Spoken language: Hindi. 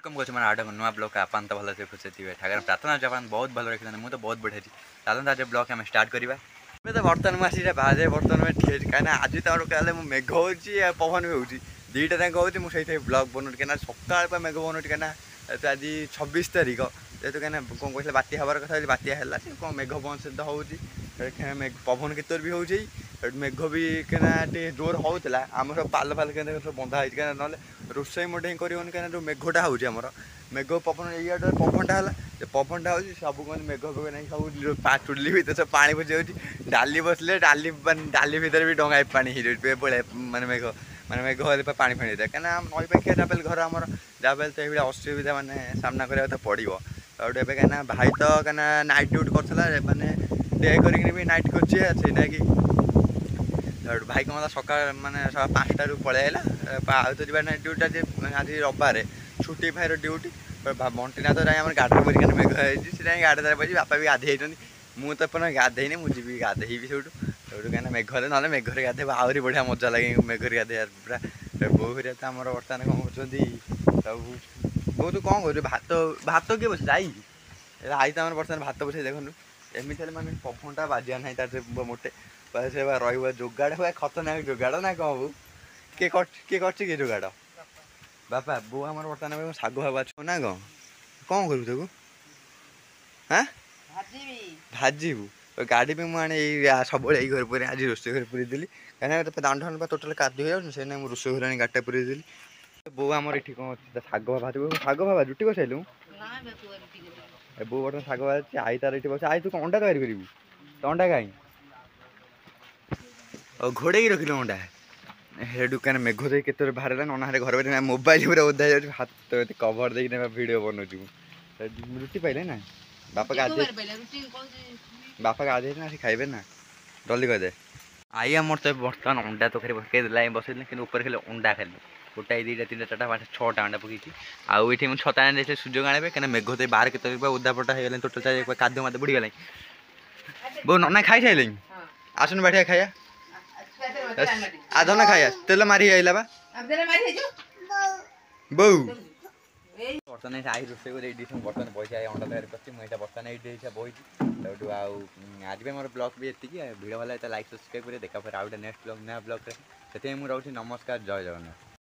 कम कुछ मैंने आटे नुआ ब्लॉग आपन तो भल से खुश थे ठाकर प्रार्थना जापान बहुत भल रखी मुझे बहुत बढ़िया चलते आज ब्लॉग आम स्टार्ट करवा तो बर्तमान मुझे बाजे बर्तमान में ठीक कहीं आज तो कहले मेघ हो पवन भी होती दुईटा तक होती मुझे ब्लॉग बनाऊँ कहीं सकाल मेघ बनाऊँ कहीं तो आज 26 तारीख जेहतु कहीं कौन कहते बात्या हबार कथा बात्या है कौन मेघ बंद होती पवन केतर भी हो मेघ भी कहीं जोर होता आम सब पाल फाल के सब बंधा होती ना रोषे मोटे करनी कहीं मेघटा होमर मेघ पवन ये पवनटा है पवनटा हो सब कौन मेघ नहीं सब चुली भितर सब पा पशि जाऊँगी डाली बसले डाली डाली भितर भी डंगा पानी हो माने मेघ माने मेघ हेल्ले पा फाणी था कहीं नई पाखिया जाबे घर आम जाबे तो ये असुविधा माने सामना करा तो पड़ो तो कहीं भाई तो कहीं नाइट ड्यूटी करता माने डे कर भी नाइट कर कि भाई को मतलब सका माने 5टा पलैला तो जी नाइट ड्यूटी आज रविवार छुट्टी भाईर ड्यूटी बंटीना तो जाए गाड़ी परिका मेघ है गाड़ी द्वारा बजी बापा भी गाधे मुझे तो अपन गाधेनी मुझे भी गाधेबी सब कहीं मेघरे ना मेघरे गाधे आहरी बढ़िया मजा लगे मेघरे गाधे पूरा बो हरिया तो आम बर्तमान कौन कर बो तू कौन कर भात भात किए बस जाई आई तो आम बर्तमान भात बस देखु एमती मैंने पवनटा बाजिया ना तार मोटे से रोगाड़ हुआ खतरनाक जोगाड़ ना कौन बो किए कर जोगाड़ बापा बो आम बर्तमान शाग भाग अच्छे ना कौन करू तक हाँ भाजबू गाड़ी भी मुझे सब घर पर आज रोषे घर पूरी देली कहीं दांड फांड टोटाल कादू हो से रोषे घर गाड़ी पूरी देली बो आमर ये कौन शाग भाव रुटी बसैलु बो बर्तमान शाग भाजी आई तार ये बस आई तू अंडा तैयारी करू तो अंडा कहीं और घोड़े रखिल अंडा हेडू कहीं मेघ दे के बाहर नना घर पर मोबाइल पूरा ओदा हाथ कभर दे भिड बनाऊँ रुटी पाइले ना बापा गाधे ना खाइबे ना जल्दी कहदे आई आम तो बर्तमान अंडा तो खाली पकईदेला बसैल कि ऊपर खाली अंडा खाली गोटाए 2टा 3टा 4टा 5टा 6टा अंडा पकई आउ ये मुझे छता आने सुजोग आने कहीं मेघ तो बाहर के ओदा पटा हो टोटाल कादू माद बुड़ीगला बो नना खाई सारे आसन बढ़िया खाया आधना खाया तेल मारी आइला बा बो बर्तमान आई रोषे कर बर्तमान पैसा अंडा तैयारी करती मुझे बर्तमान ये बही आज भी मोर ब्लॉग भी एति भिडियो भल लाइक सब्सक्राइब कर देखा फिर आउ नेक्स्ट ब्लॉग नया ब्लॉग से मुझे रोचे नमस्कार जय जगन्नाथ।